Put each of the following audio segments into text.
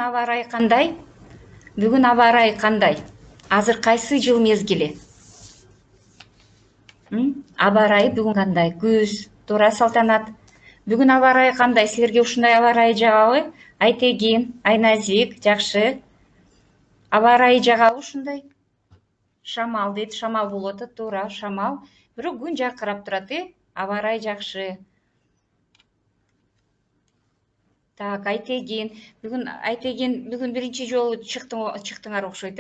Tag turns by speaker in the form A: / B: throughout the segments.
A: аба ырайы кандай? Бүгүн аба ырайы кандай? Азыр кайсы жыл мезгили? Аба ырайы бүгүн кандай? Күз, туура Салтанат. Бүгүн аба ырайы кандай? Силерге ушундай аба ырайы жагабы? Айтегин, Айназик, жакшы. Аба ырайы жагабы ушундай? Шамал дейт, шамал болуп атат, туура, шамал. Бирок күн жаркырап турат, аба ырайы жакшы. Так, Айтегин. Бүгүн биринчи жолу чыктыңар окшойт,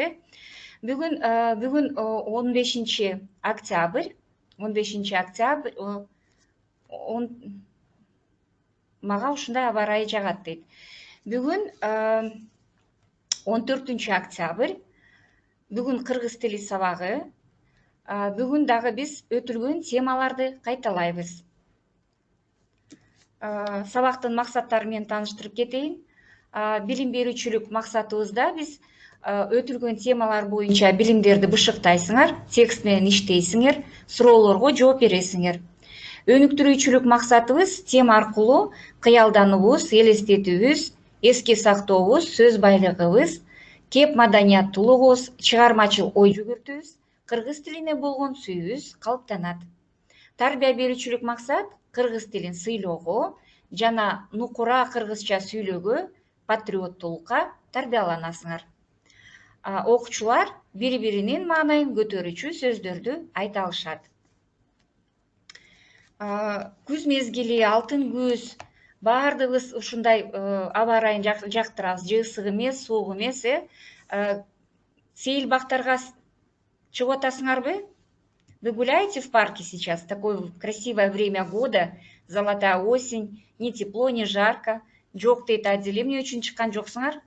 A: Бүгүн 15 октябрь. 15 октябрь. Мага ушундай аба ырайы жагат дейт. Бүгүн 14 октябрь. Бүгүн кыргыз тили сабагы. Бүгүн дагы биз өтүлгөн темаларды кайталайбыз. Сабактын максаттары менен тааныштырып кетейин. Билим берүүчүлүк максатыбызда биз өтүлгөн темалар боюнча билимдерди бышыктайсыңар, текст менен иштейсиңер, суроолорго жооп бересиңер. Өнүктүрүүчүлүк максатыбыз тема аркылуу кыялдануубуз, элестетүүбүз, эске сактообуз, сөз байлыгыбыз, кеп маданияттуулугубуз, чыгармачыл ой жүгүртүүбүз, кыргыз тилине болгон сүйүүбүз калыптанат. Тарбия берүүчүлүк максат кыргыз тилин сыйлоого жана нукура кыргызча сүйлөөгө, патриоттуулукка тарбияланасыңар. Окуучулар бири-биринин маанайын көтөрүүчү сөздөрдү айта алышат. Күз мезгили, алтын күз, баардыгыбыз ушундай аба ырайын жактырабыз. Же ысык эмес, суук эмес, Сейил бактарга чыгып атасыңарбы? Вы гуляете в парке сейчас? Такое красивое время года, золотая осень, ни тепло, ни жарко. Жок дейт Адил, эмне үчүн чыккан жоксуңар?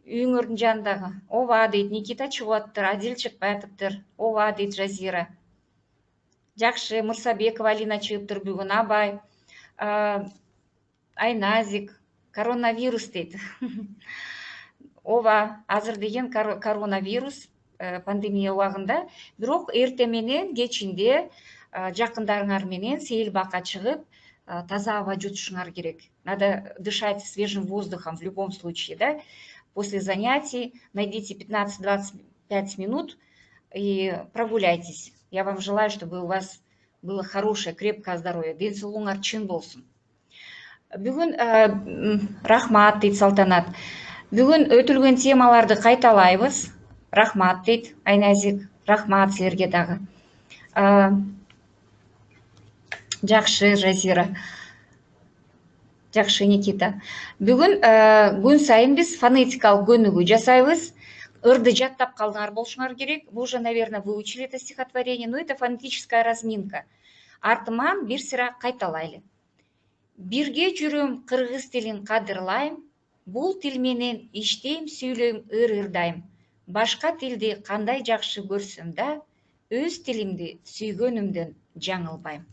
A: Үйүңөрдүн жанындагы. Ооба дейт Никита, чыгып атыптыр, Адил чыкпай атыптыр. Ооба дейт Жазира. Жакшы, Мырсабекова Алина чыгыптыр бүгүн, Абай, Айназик, коронавирус дейт. Ооба, азыр деген коронавирус, пандемия убагында, бирок эртең менен, кечинде жакындарыңар менен сейил бакка чыгып, таза аба жутушуңар керек. Надо дышать свежим воздухом в любом случае, После занятий найдите 15-25 минут и прогуляйтесь. Я вам желаю, чтобы у вас было хорошее, крепкое здоровье. Денсаулыгыңар чын болсун. Бүгүн рахмат дейт Салтанат. Бүгүн өтүлгөн темаларды кайталайбыз. Рахмат дейт Айназик. Рахмат силерге дагы. Жакшы, Жазира. Жакшы, Никита. Бүгүн күн сайын биз фонетикалык көнүгүү жасайбыз. Ырды жаттап калдыңар болушуңар керек. Вы уже, наверное, выучили это стихотворение, но это фонетическая разминка. Артыман бир сыра кайталайлы. Бирге жүрөм, кыргыз тилин кадырлайм. Бул тил менен иштейм, сүйлөйм, ыр-ырдайм. Башка тилди кандай жакшы көрсөм да, өз тилимди сүйгөнүмдөн жаңылбайм.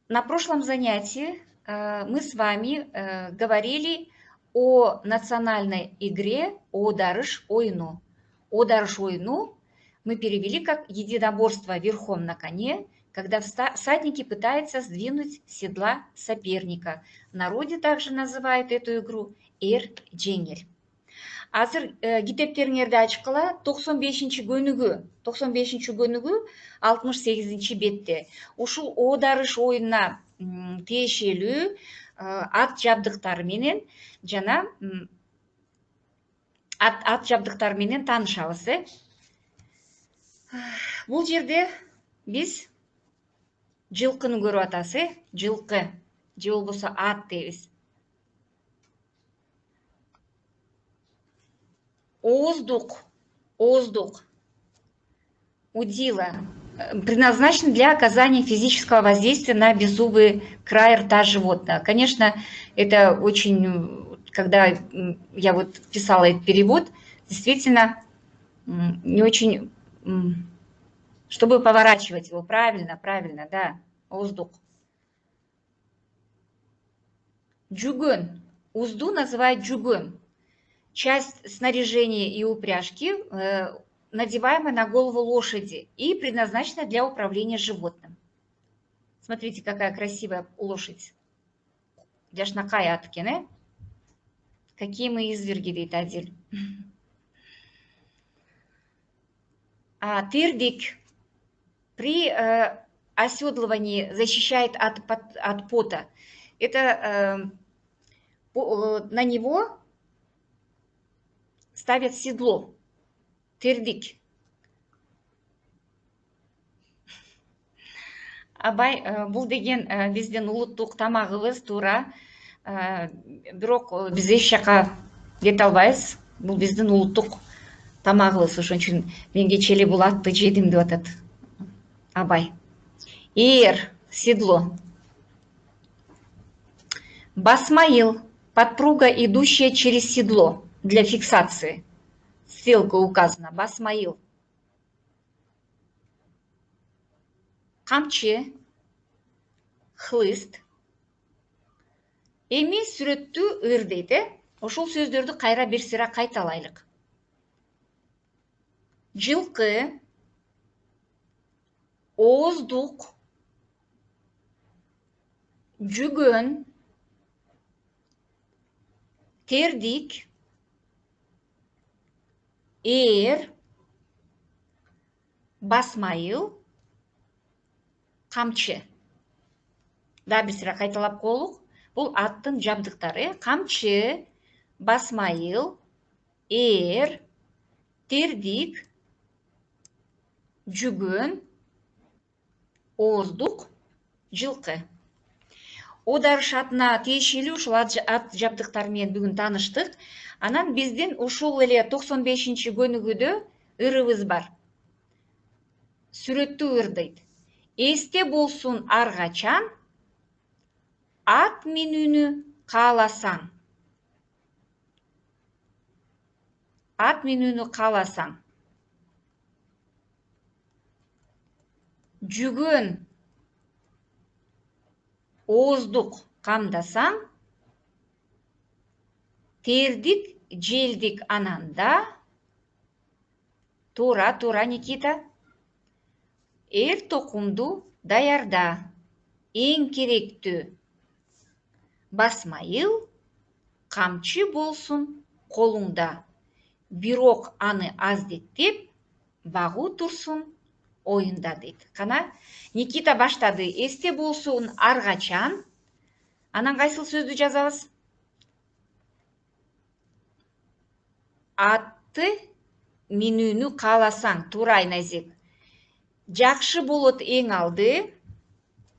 A: На прошлом занятии мы с вами говорили о национальной игре Оодарыш ойыну. Оодарыш ойыну мы перевели как единоборство верхом на коне, когда всадники пытаются сдвинуть с седла соперника. В народе также называют эту игру эр-жеңел. Азыр китептериңерди ачкыла 95-ші көнүгүү 68-ші бетте. Ушул Оодарыш оюнуна тиешелүү ат жабдыктары менен жана ат жабдыктары менен таанышабыз. Бул жерде биз жылкыны көрүп атабыз, жылкы же болбосо ат дейбиз. Оздук, удила предназначен для оказания физического воздействия на беззубый край рта животного. Конечно, это очень, когда я вот писала этот перевод, действительно не очень, чтобы поворачивать его правильно, да, оздук. Джугун, узду называют джугун. Часть снаряжения и упряжки, надеваемая на голову лошади и предназначена для управления животным. Смотрите, какая красивая лошадь. Жашнакай аткен, Какие мы изверги, дейді Адил. Тырдик при оседлывании защищает от пота. Это на него ставят седло. Тырдик. Абай, бұл деген бізден ұлттық тамағыбыз, тура. Бирок биз эч жака кете албайбыз. Бул биздин улуттук тамагыбыз. Ошон үчүн мен кечээ эле бул атты жедим деп атат Абай. Седло. Басмаил. Подпруга, идущая через седло для фиксации. Ссылка указана. Басмаил. Камчы. Хлыст. Эми сүрөттү ыр дейт, ошол сөздөрдү кайра бир сыйра кайталайлык. Жылкы, ооздук, жүгөн, тердик, басмайыл, камчы. Да бир сыйра кайталап коелук. Бұл аттың жабдықтары: камчы, басмайыл, тердик, жүгөн, ооздук, жылкы. Одар шатына тиешелүү ушул ат жабдыктары менен бүгүн тааныштык. Анан биздин ушул эле 95-көнүгүдө ырыбыз бар. Сүрөттүү ыр дейт. Эсте болсун ар качан ат минүүнү кааласаң. Ат минүүнү кааласаң. Жүгөн, ооздук камдасаң. Тердик, желдик ананда. Туура, Никита. Токумду даярда. Эң керектүү басмайыл, камчы болсун колуңда. Бирок аны аздеттеп, багуу турсун оюнда дейт. Кана, Никита баштады. Эсте болсун ар качан. Анан кайсыл сөздү жазабыз? Атты минүүнү кааласаң. Туура, Айназик. Жакшы болот эң алды.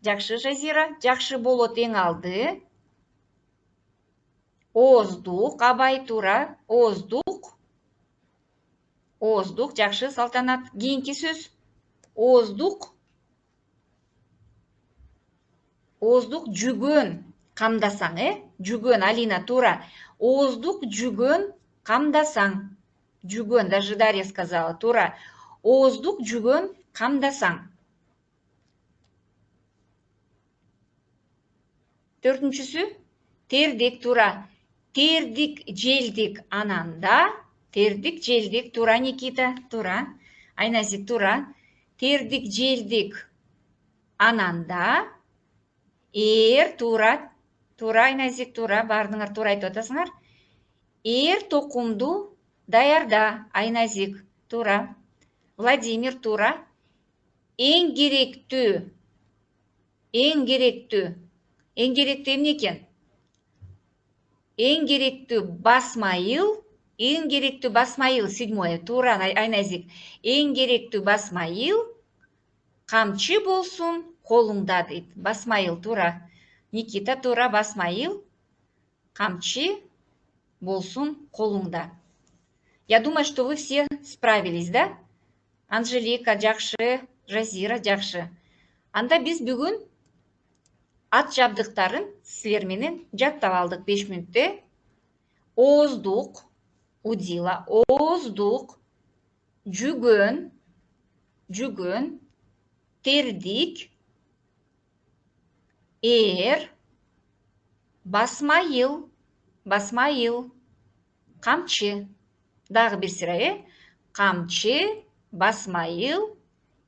A: Жакшы, Жазира. Жакшы болот эң алды. Ооздук, Абай, туура. Ооздук. Жакшы, Салтанат. Кийинки сөз. Ооздук, жүгөн камдасаң, Жүгөн, Алина, туура. Ооздук, жүгөн камдасаң. Жүгөн, даже Дарья сказала, туура. Ооздук, жүгөн камдасаң. Төртүнчүсү, тердик, туура. Тердик, желдик ананда. Тердик, желдик, туура, Никита, туура. Айназик, туура. Тердик, желдик ананда. Туура. Туура, Айназик, туура. Баарыңар туура айтып атасыңар. Токумду даярда. Айназик, туура. Владимир, туура. Эң керектүү эмне экен? Эң керектүү басмайыл. Эң керектүү басмайыл, 7-е. Туура, Айназик. Эң керектүү басмайыл камчы болсун колуңда дейт. Басмайыл, туура. Никита, туура. Басмайыл камчы болсун колуңда. Я думаю, что вы все справились, да? Анжелика, жакшы. Жазира, жакшы. Анда биз бүгүн ат жабдыктарын силер менен жаттап алдык 5 мүнөттө. Ооздук, Удила. Ооздук, жүгөн, тердик, басмайыл, камчы. Дагы бир сыра, камчы, басмайыл,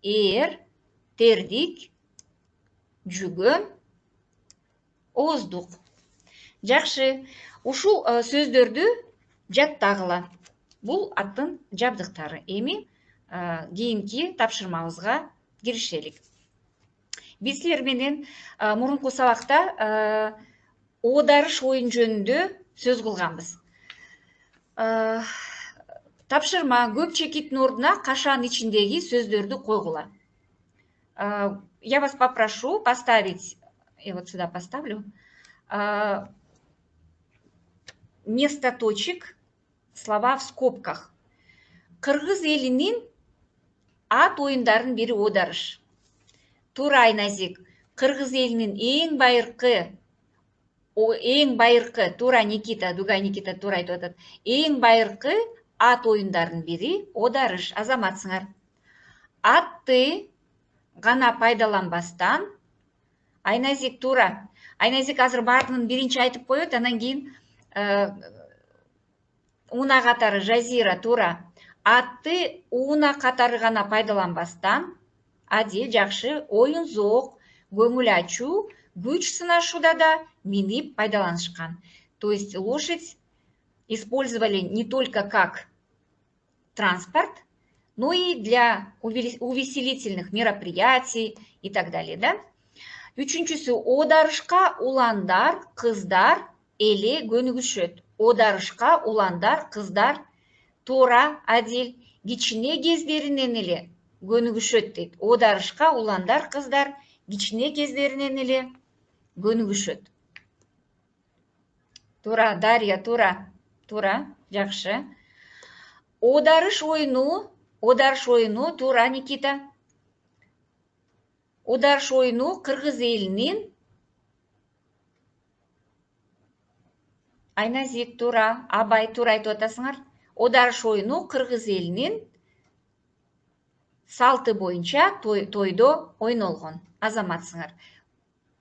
A: тердик, жүгөн, ооздук. Жакшы. Ушул сөздөрдү жаттагыла. Бул аттын жабдыктары. Эми кийинки тапшырмабызга киришелик. Биз силер менен мурунку сабакта оодарыш оюн жөнүндө сөз кылганбыз. Тапшырма көп чекиттин ордуна кашанын ичиндеги сөздөрдү койгула. Я вас попрошу поставить, я вот сюда поставлю, вместо точек слова в скобках. Кыргыз элинин ат оюндарынын бири оодарыш. Туура, Айназик. Кыргыз элинин эң байыркы, туура Никита, Дугай Никита туура айтып атат. Эң байыркы ат оюндарынын бири оодарыш. Азаматсыңар. Атты гана пайдаланбастан, Айназик туура. Айназик азыр баардыгын биринчи айтып коет, анан кийин уна катары Жазира туура. Атты уна катары гана пайдаланбастан, адил, жакшы, оюнзок, көңүл ачуу, күч сынашууда да минип пайдаланышкан. То есть лошадь использовали не только как транспорт, но и для увеселительных мероприятий и так далее, да? Үчүнчүсү, оодарышка уландар, кыздар эли көнүгүшөт. Оодарышка уландар, кыздар туура, Адил, кичине кездеринен эле көнүгүшөт дейт. Оодарышка уландар, кыздар кичине кездеринен эле көнүгүшөт. Туура, Дарья, туура, жакшы. Оодарыш оюну, туура, Никита. Оодарыш оюну кыргыз элинин, Айназик туура, Абай туура айтып атасыңар. Оодарыш оюну кыргыз элинин салты боюнча тойдо ойнолгон. Азаматсыңар.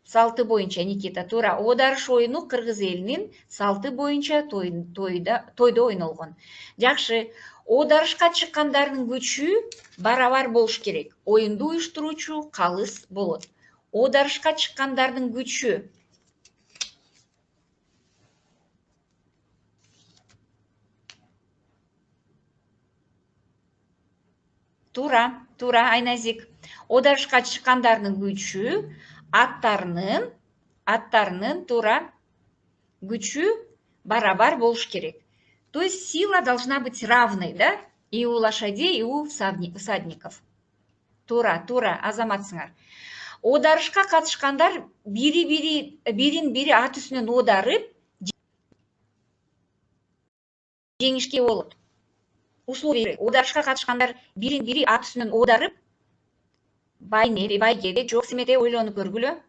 A: Салты боюнча, Никита туура. Оодарыш оюну кыргыз элинин салты боюнча тойдо ойнолгон. Жакшы. Оодарышка чыккандардын күчү барабар болуш керек. Оюнду уюштуруучу калыс болот. Оодарышка чыккандардын күчү туура, Айназик. Оодарышка чыккандардын күчү аттарынын туура күчү барабар болуш керек. То есть сила должна быть равной, да? И у лошадей, и у всадников. Туура, азаматсыңар. Оодарышка катышкандар бирин бири ат үстүнөн оодарып жеңишке болот. Условия. Оодарышка катышкандар бирин бири ат үстүнөн оодарып байгеде, жок семеде ойлонуп көргүлө.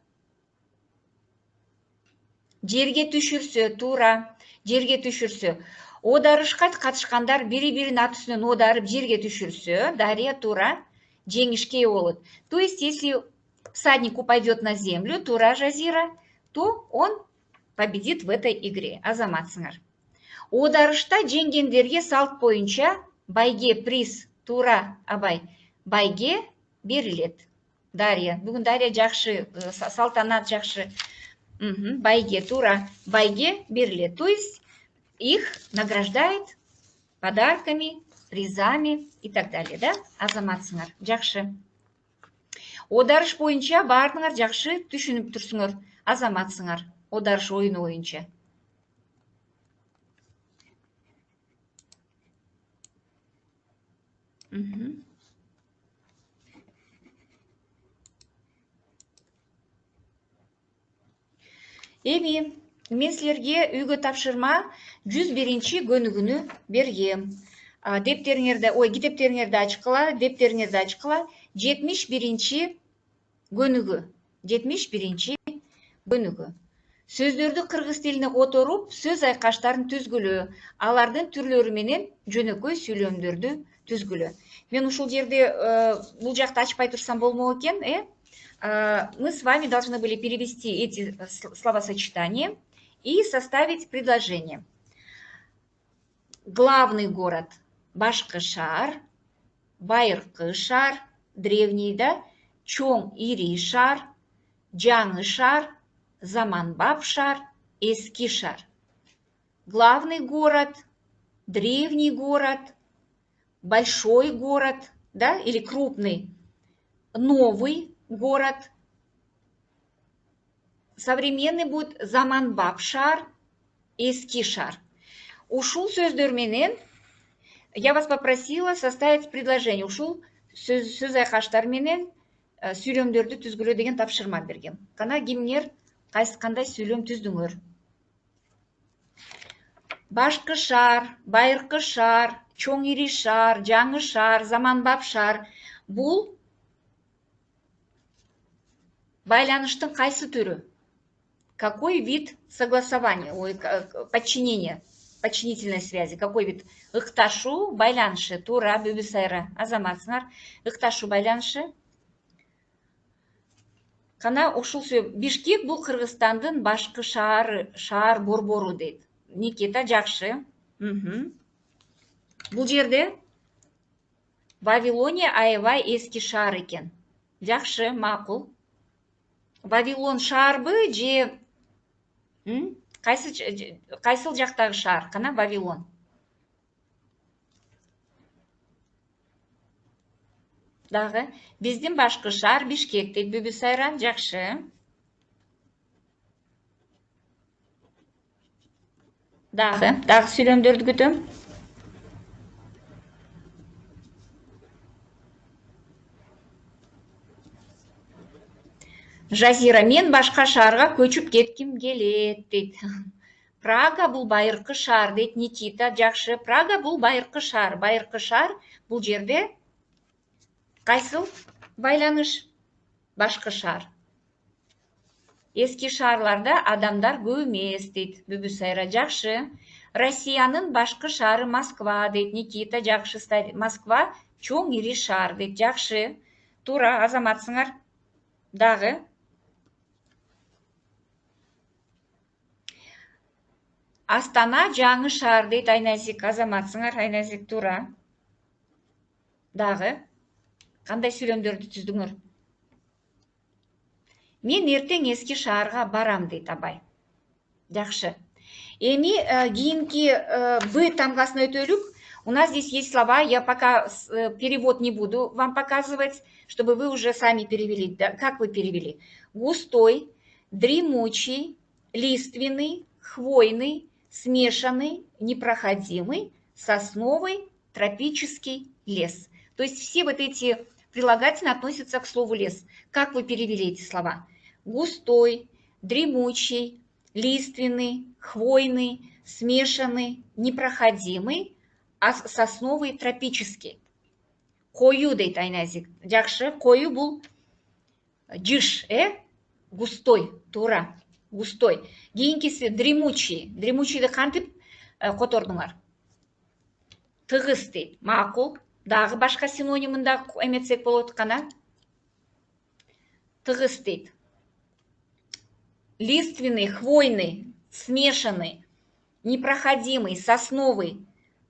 A: Жерге түшүрсө, туура, жерге түшүрсө. Оодарышка катышкандар бири-бирин ат үстүнөн оодарып жерге түшүрсө, Дарья туура, жеңишке болот. То есть, если всадник упадет на землю, туура, Жазира, то он победит в этой игре. Азаматсыңар. Оодарышта жеңгендерге салт боюнча байге приз, туура, Абай, байге берилет. Дарья, бүгүн Дарья жакшы, салтанат жакшы. Байге, туура, байге берилет. То есть, их награждает подарками, призами и так далее, да? Азаматсыңар. Жакшы. Оодарыш боюнча баардыгыңар жакшы түшүнүп турсуңар. Азаматсыңар. Оодарыш оюну боюнча. Эми мен силерге үйгө тапшырма 101-чи көнүгүүнү бергем. Китептериңерди ачкыла, дептериңерди ачкыла. 71-чи көнүгүү. 71-чи көнүгүү. Сөздөрдү кыргыз тилине которуп, сөз айкаштарын түзгүлө. Алардын түрлөрү менен жөнөкөй сүйлөмдөрдү түзгүлө. Мен ушул жерде бул жакты ачпай турсам болмок экен, Мы с вами должны были перевести эти словосочетания и составить предложение. Главный город Башкы-шаар, Байыркы-шаар, древний, да, Чоң ири шаар, Жаңы шаар, Заманбап шаар, Эски шар. Главный город, древний город, большой город, да, или крупный, новый город. Современный будет заманбап шар, эски шар. Ушул сөздерменен я вас попросила составить предложение. Ушул сөз айкаштарменен сүйлөмдөрдү түзгүлө деген тапшырма бергем. Кана кимдер кандай сүйлөм түздүңөр? Башкы шар, байыркы шар, чоң ири шар, жаңы шар, заманбап шар. Бул байланыштын кайсы түрү? Какой вид согласования, подчинения, подчинительной связи? Какой вид? Ыкташу, байланышы, тура, бүбүсайра, азаматсыңар. Ыкташу, байланышы. Кана ушул Бишкек бул Кыргызстандын башкы шаар борбору дейт. Никита, жакшы. Бул жерде Вавилония аябай эски шаар экен. Жакшы, макул. Вавилон шаарбы же кайсыл жактагы шаар? Кана Вавилон. Дагы биздин башкы шаар Бишкек дейт Бүбүсайран. Жакшы. Дагы сүйлөмдөрдү күтөм. Жазира, мен башка шаарга көчүп кетким келет дейт. Прага бул байыркы шаар дейт Никита. Жакшы. Прага бул байыркы шаар. Байыркы шаар бул жерде кайсыл байланыш? Башкы шаар. Эски шаарларда адамдар көп эмес дейт Бүбүсайра. Жакшы. Россиянын башкы шаары Москва дейт Никита. Жакшы. Москва чоң ири шаар дейт. Жакшы. Туура, азаматсыңар. Дагы. Астана жаңы шаар дейт Айназик. Азаматсыңар. Айназик, туура. Дагы. Кандай сүйлөмдөрдү түздүңөр? Мен эртең эски шаарга барам дейт Абай. Жакшы. Эми кийинки Б тамгасын өтөлүк. У нас здесь есть слова, я пока перевод не буду вам показывать, чтобы вы уже сами перевели. Да, как вы перевели? Густой, дремучий, лиственный, хвойный, смешанный, непроходимый, сосновый, тропический лес. То есть все вот эти прилагательные относятся к слову лес. Как вы перевели эти слова? Густой, дремучий, лиственный, хвойный, смешанный, непроходимый, а сосновый, тропический. Кою дейт Айназик. Жакшы, кою бул жыш, густой, туура, густой. Кийинкиси дремучий. Дремучийди кантип котордуңар? Тыгыз дейт. Макул. Дагы башка синонимин да эметсек болот кана? Тыгыз дейт. Лиственный, хвойный, смешанный, непроходимый, сосновый,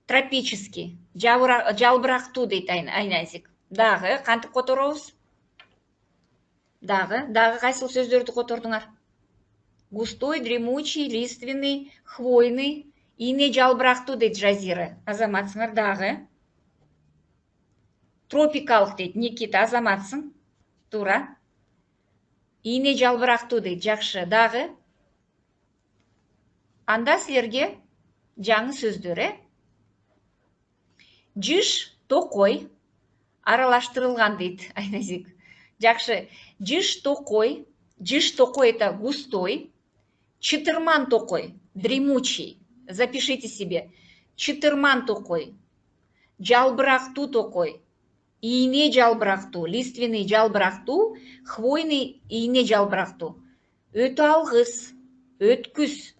A: тропический. Жалбырактуу дейт Айназик. Дагы кантип которобуз? Дагы кайсыл сөздөрдү котордуңар? Густой, дремучий, лиственный, хвойный, ийне жалбырактуу дейт Жазира. Азаматсыңар. Дагы. Тропикалык дейт Никита. Азаматсың. Туура. Ийне жалбырактуу дейт. Жакшы. Дагы. Анда силерге жаңы сөздөр, Жыш, токой аралаштырылган дейт Айназик. Жакшы. Жыш, токой это густой. Чытырман токой, дремучий. Запишите себе. Чытырман токой, жалбырактуу токой, ийне жалбырактуу, лиственный жалбырактуу, хвойный ийне жалбырактуу. Өтө алгыс, өткүс,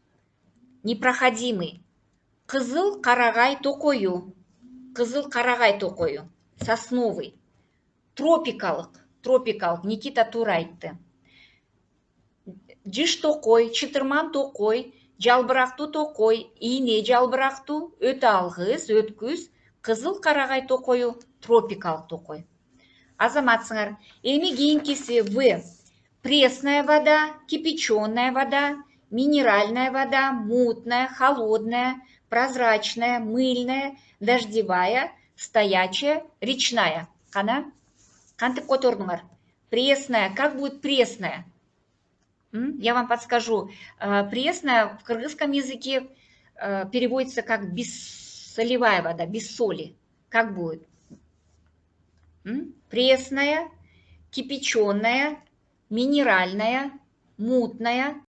A: непроходимый. Кызыл карагай токою, сосновый. Тропикалык, Никита туура айтты. Жыш токой, чытырман токой, жалбырактуу токой, ийне жалбырактуу, өтө алгыс, өткүс, кызыл карагай токою, тропикалык токой. Азаматсыңар. Эми кийинкиси В. Пресная вода, кипяченая вода, минеральная вода, мутная, холодная, прозрачная, мыльная, дождевая, стоячая, речная. Қана? Қантып котордыңар? Пресная. Как будет пресная? Я вам подскажу. Пресная в кыргызском языке переводится как бессолевая вода, без соли. Как будет? Пресная, кипяченая, минеральная, мутная,